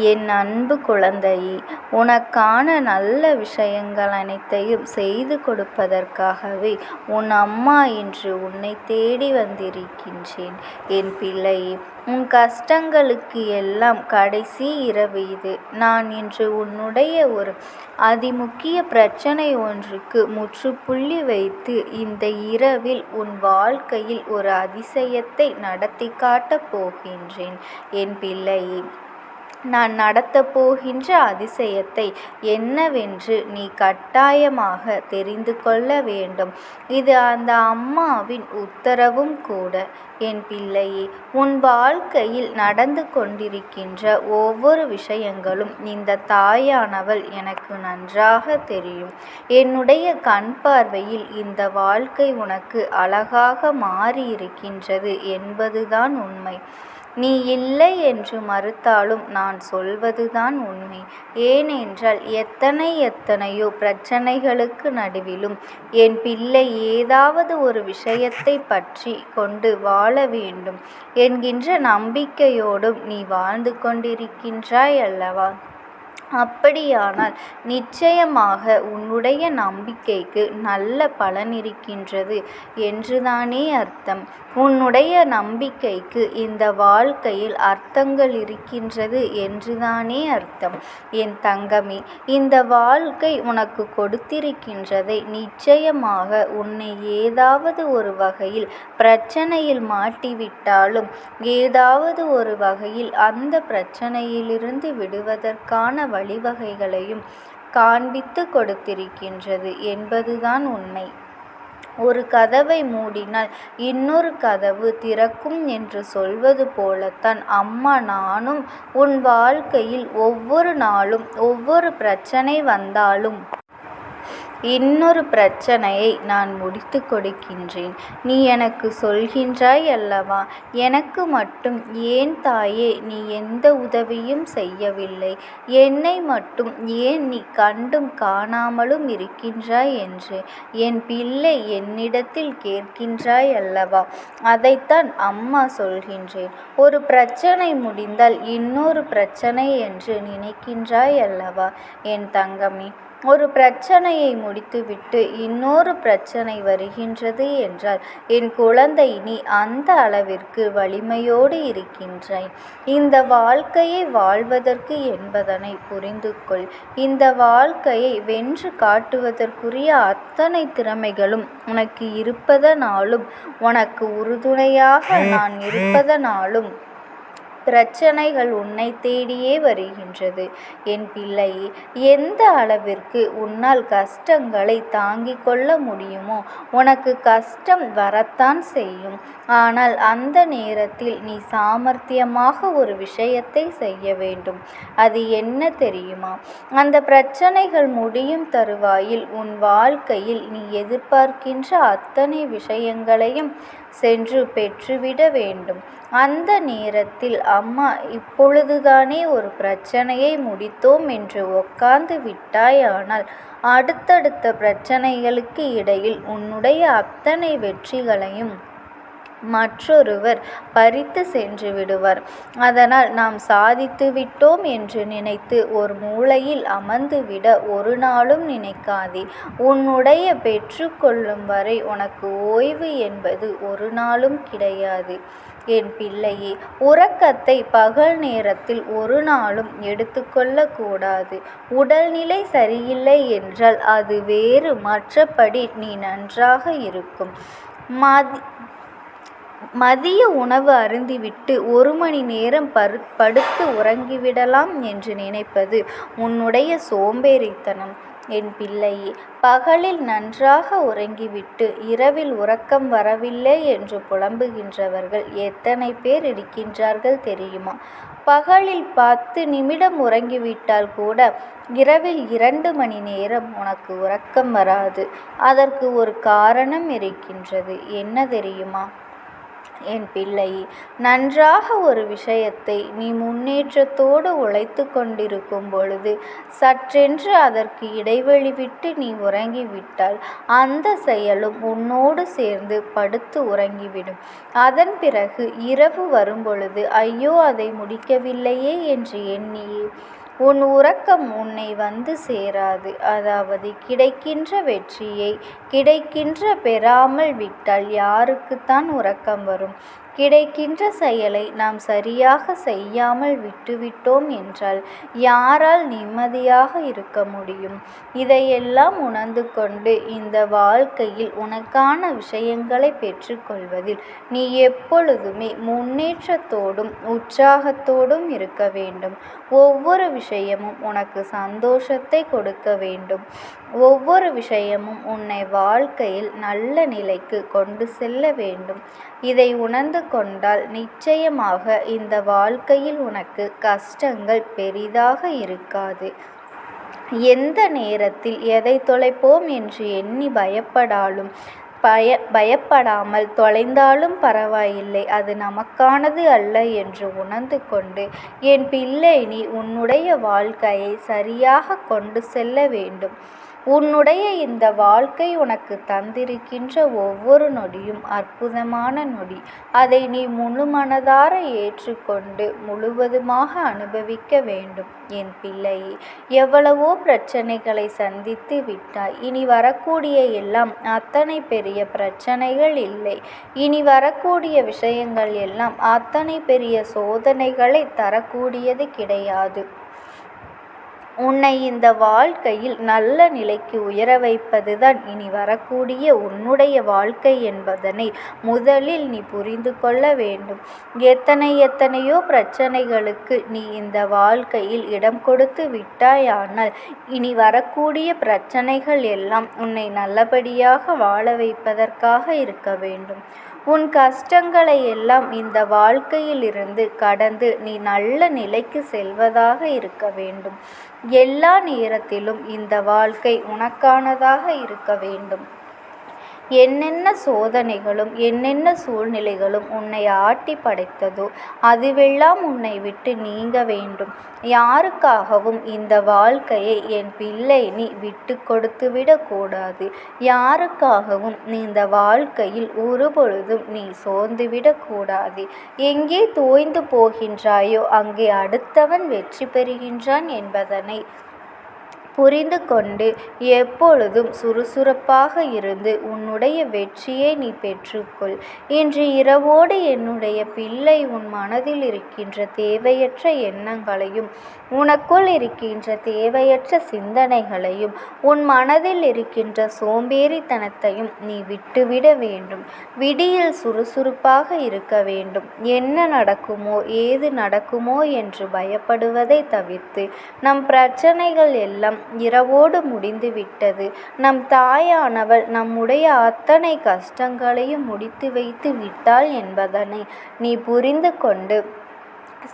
என் அன்பு குழந்தையே, உனக்கான நல்ல விஷயங்கள் அனைத்தையும் செய்து கொடுப்பதற்காகவே உன் அம்மா இன்று உன்னை தேடி வந்திருக்கின்றேன். என் பிள்ளையே, உன் கஷ்டங்களுக்கு எல்லாம் கடைசி இரவு இது. நான் இன்று உன்னுடைய ஒரு அதிமுக்கிய பிரச்சனை ஒன்றுக்கு முற்றுப்புள்ளி வைத்து இந்த இரவில் உன் வாழ்க்கையில் ஒரு அதிசயத்தை நடத்தி காட்டப் போகின்றேன். என் பிள்ளையே, நான் நடத்தப் போகின்ற அதிசயத்தை என்னவென்று நீ கட்டாயமாக தெரிந்து கொள்ள வேண்டும். இது அந்த அம்மாவின் உத்தரவும் கூட. என் பிள்ளையே, உன் வாழ்க்கையில் நடந்து கொண்டிருக்கின்ற ஒவ்வொரு விஷயங்களும் இந்த தாயானவள் எனக்கு நன்றாக தெரியும். என்னுடைய கண் பார்வையில் இந்த வாழ்க்கை உனக்கு அழகாக மாறியிருக்கின்றது என்பதுதான் உண்மை. நீ இல்லை என்று மறுத்தாலும் நான் சொல்வதுதான் உண்மை. ஏனென்றால் எத்தனையோ பிரச்சனைகளுக்கு நடுவிலும் என் பிள்ளை ஏதாவது ஒரு விஷயத்தை பற்றி கொண்டு வாழ வேண்டும் என்கின்ற நம்பிக்கையோடும் நீ வாழ்ந்து கொண்டிருக்கின்றாய் அல்லவா? அப்படியானால் நிச்சயமாக உன்னுடைய நம்பிக்கைக்கு நல்ல பலன் இருக்கின்றது என்றுதானே அர்த்தம். உன்னுடைய நம்பிக்கைக்கு இந்த வாழ்க்கையில் அர்த்தங்கள் இருக்கின்றது என்றுதானே அர்த்தம். என் தங்கமே, இந்த வாழ்க்கை உனக்கு கொடுத்திருக்கின்றதை நிச்சயமாக உன்னை ஏதாவது ஒரு வகையில் பிரச்சனையில் மாட்டிவிட்டாலும் ஏதாவது ஒரு வகையில் அந்த பிரச்சனையிலிருந்து விடுவதற்கான வழிவகைகளையும் காண்பித்து கொடுத்திருக்கின்றது என்பதுதான் உண்மை. ஒரு கதவை மூடினால் இன்னொரு கதவு திறக்கும் என்று சொல்வது போலத்தான் அம்மா நானும் உன் வாழ்க்கையில் ஒவ்வொரு நாளும் ஒவ்வொரு பிரச்சனை வந்தாலும் இன்னொரு பிரச்சனையை நான் முடித்து கொடுக்கின்றேன். நீ எனக்கு சொல்கின்றாய் அல்லவா, எனக்கு மட்டும் ஏன் தாயே நீ எந்த உதவியும் செய்யவில்லை, என்னை மட்டும் ஏன் நீ கண்டும் காணாமலும் இருக்கின்றாய் என்று என் பிள்ளை என்னிடத்தில் கேட்கின்றாய் அல்லவா? அதைத்தான் அம்மா சொல்கின்றேன். ஒரு பிரச்சனை முடிந்தால் இன்னொரு பிரச்சனை என்று நினைக்கின்றாய் அல்லவா? என் தங்கமே, ஒரு பிரச்சனையை முடித்துவிட்டு இன்னொரு பிரச்சனை வருகின்றது என்றால் என் குழந்தை நீ அந்த அளவிற்கு வலிமையோடு இருக்கின்றாய். இந்த வாழ்க்கையை வாழ்வதற்கு என்பதனை புரிந்து கொள். இந்த வாழ்க்கையை வென்று காட்டுவதற்குரிய அத்தனை திறமைகளும் உனக்கு இருப்பதனாலும் உனக்கு உறுதுணையாக நான் இருப்பதனாலும் பிரச்சனைகள் உன்னை தேடியே வருகின்றது. என் பிள்ளையே, எந்த அளவிற்கு உன்னால் கஷ்டங்களை தாங்கிக் கொள்ள முடியுமோ உனக்கு கஷ்டம் வரத்தான் செய்யும். ஆனால் அந்த நேரத்தில் நீ சாமர்த்தியமாக ஒரு விஷயத்தை செய்ய வேண்டும். அது என்ன தெரியுமா? அந்த பிரச்சனைகள் முடியும் தருவாயில் உன் வாழ்க்கையில் நீ எதிர்பார்க்கின்ற அத்தனை விஷயங்களையும் சென்று பெற்றுவிட வேண்டும். அந்த நேரத்தில் அம்மா இப்பொழுதுதானே ஒரு பிரச்சனையை முடித்தோம் என்று உட்கார்ந்து விட்டாயானால் அடுத்தடுத்த பிரச்சனைகளுக்கு இடையில் உன்னுடைய அத்தனை வெற்றிகளையும் மற்றொருவர் பறித்து சென்று விடுவார். அதனால் நாம் சாதித்து விட்டோம் என்று நினைத்து ஒரு மூலையில் அமர்ந்துவிட ஒரு நாளும் நினைக்காதே. உன்னுடைய பெற்றுக்கொள்ளும் வரை உனக்கு ஓய்வு என்பது ஒரு நாளும் கிடையாது. என் பிள்ளையே, உறக்கத்தை பகல் நேரத்தில் ஒரு நாளும் எடுத்துக்கொள்ள கூடாது. உடல்நிலை சரியில்லை என்றால் அது வேறு, மற்றபடி நீ நன்றாக இருக்கும். மதிய உணவு அருந்திவிட்டு 1 மணி நேரம் படுத்து உறங்கிவிடலாம் என்று நினைப்பது உன்னுடைய சோம்பேறித்தனம். என் பிள்ளையே, பகலில் நன்றாக உறங்கிவிட்டு இரவில் உறக்கம் வரவில்லை என்று புலம்புகின்றவர்கள் எத்தனை பேர் இருக்கின்றார்கள் தெரியுமா? பகலில் 10 நிமிடம் உறங்கிவிட்டால் கூட இரவில் 2 மணி நேரம் உனக்கு உறக்கம் வராது. அதற்கு ஒரு காரணம் இருக்கின்றது. என்ன தெரியுமா? என் பிள்ளையே, நன்றாக ஒரு விஷயத்தை நீ முன்னேற்றத்தோடு உழைத்து கொண்டிருக்கும் பொழுது சற்றென்று அதற்கு இடைவெளி விட்டு நீ உறங்கிவிட்டால் அந்த செயலும் உன்னோடு சேர்ந்து படுத்து உறங்கிவிடும். அதன் பிறகு இரவு வரும்பொழுது ஐயோ அதை முடிக்கவில்லையே என்று எண்ணியே உன் உறக்கம் உன்னை வந்து சேராது. அதாவது கிடைக்கின்ற வெற்றியை கிடைக்கின்ற பெறாமல் விட்டால் யாருக்குத்தான் உறக்கம் வரும்? கிடைக்கின்ற செயலை நாம் சரியாக செய்யாமல் விட்டுவிட்டோம் என்றால் யாரால் நிம்மதியாக இருக்க முடியும்? இதையெல்லாம் உணர்ந்து கொண்டு இந்த வாழ்க்கையில் உனக்கான விஷயங்களை பெற்றுக்கொள்வதில் நீ எப்பொழுதுமே முன்னேற்றத்தோடும் உற்சாகத்தோடும் இருக்க வேண்டும். ஒவ்வொரு விஷயமும் உனக்கு சந்தோஷத்தை கொடுக்க வேண்டும். ஒவ்வொரு விஷயமும் உன்னை வாழ்க்கையில் நல்ல நிலைக்கு கொண்டு செல்ல வேண்டும். இதை உணர்ந்து கொண்டால் நிச்சயமாக இந்த வாழ்க்கையில் உனக்கு கஷ்டங்கள் பெரிதாக இருக்காது. எந்த நேரத்தில் எதை தொலைப்போம் என்று எண்ணி பயப்படாமல் தொலைந்தாலும் பரவாயில்லை, அது நமக்கானது அல்ல என்று உணர்ந்து கொண்டு என் பிள்ளை, நீ உன்னுடைய வாழ்க்கையை சரியாக கொண்டு செல்ல வேண்டும். உன்னுடைய இந்த வாழ்க்கை உனக்கு தந்திருக்கின்ற ஒவ்வொரு நொடியும் அற்புதமான நொடி. அதை நீ முழு மனதார ஏற்றுக்கொண்டு முழுவதுமாக அனுபவிக்க வேண்டும். என் பிள்ளையே, எவ்வளவோ பிரச்சனைகளை சந்தித்து விட்டாய். இனி வரக்கூடிய எல்லாம் அத்தனை பெரிய பிரச்சனைகள் இல்லை. இனி வரக்கூடிய விஷயங்கள் எல்லாம் அத்தனை பெரிய சோதனைகளை தரக்கூடியது கிடையாது. உன்னை இந்த வாழ்க்கையில் நல்ல நிலைக்கு உயர வைப்பதுதான் இனி வரக்கூடிய உன்னுடைய வாழ்க்கை என்பதனை முதலில் நீ புரிந்து கொள்ள வேண்டும். எத்தனையோ பிரச்சனைகளுக்கு நீ இந்த வாழ்க்கையில் இடம் கொடுத்து விட்டாயானால் இனி வரக்கூடிய பிரச்சனைகள் எல்லாம் உன்னை நல்லபடியாக வாழ வைப்பதற்காக இருக்க வேண்டும். உன் கஷ்டங்களை எல்லாம் இந்த வாழ்க்கையிலிருந்து கடந்து நீ நல்ல நிலைக்கு செல்வதாக இருக்க வேண்டும். எல்லா நேரத்திலும் இந்த வாழ்க்கை உனக்கானதாக இருக்க வேண்டும். என்னென்ன சோதனைகளும் என்னென்ன சூழ்நிலைகளும் உன்னை ஆட்டி படைத்ததோ அதுவெல்லாம் உன்னை விட்டு நீங்க வேண்டும். யாருக்காகவும் இந்த வாழ்க்கையை என் பிள்ளை நீ விட்டு கொடுத்து விடக்கூடாது. யாருக்காகவும் நீ இந்த வாழ்க்கையில் ஒருபொழுதும் நீ சோர்ந்து விடக்கூடாது. எங்கே தோய்ந்து போகின்றாயோ அங்கே அடுத்தவன் வெற்றி பெறுகின்றான் என்பதனை புரிந்து கொண்டு எப்பொழுதும் சுறுசுறுப்பாக இருந்து உன்னுடைய வெற்றியை நீ பெற்றுக்கொள். இன்று இரவோடு என்னுடைய பிள்ளை உன் மனதில் இருக்கின்ற தேவையற்ற எண்ணங்களையும் உனக்குள் இருக்கின்ற தேவையற்ற சிந்தனைகளையும் உன் மனதில் இருக்கின்ற சோம்பேறித்தனத்தையும் நீ விட்டுவிட வேண்டும். விடியில் சுறுசுறுப்பாக இருக்க வேண்டும். என்ன நடக்குமோ ஏது நடக்குமோ என்று பயப்படுவதை தவிர்த்து நம் பிரச்சனைகள் எல்லாம் இரவோடு முடிந்துவிட்டது. நம் தாயானவள் நம்முடைய அத்தனை கஷ்டங்களையும் முடித்து வைத்து விட்டாள் என்பதனை நீ புரிந்து கொண்டு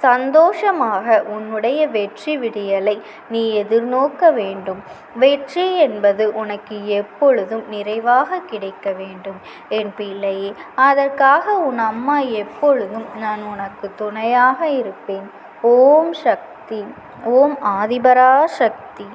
சந்தோஷமாக உன்னுடைய வெற்றி விடியலை நீ எதிர்நோக்க வேண்டும். வெற்றி என்பது உனக்கு எப்பொழுதும் நிறைவாக கிடைக்க வேண்டும் என் பிள்ளையே. அதற்காக உன் அம்மா எப்பொழுதும் நான் உனக்கு துணையாக இருப்பேன். ஓம் சக்தி. ஓம் ஆதிபரா சக்தி.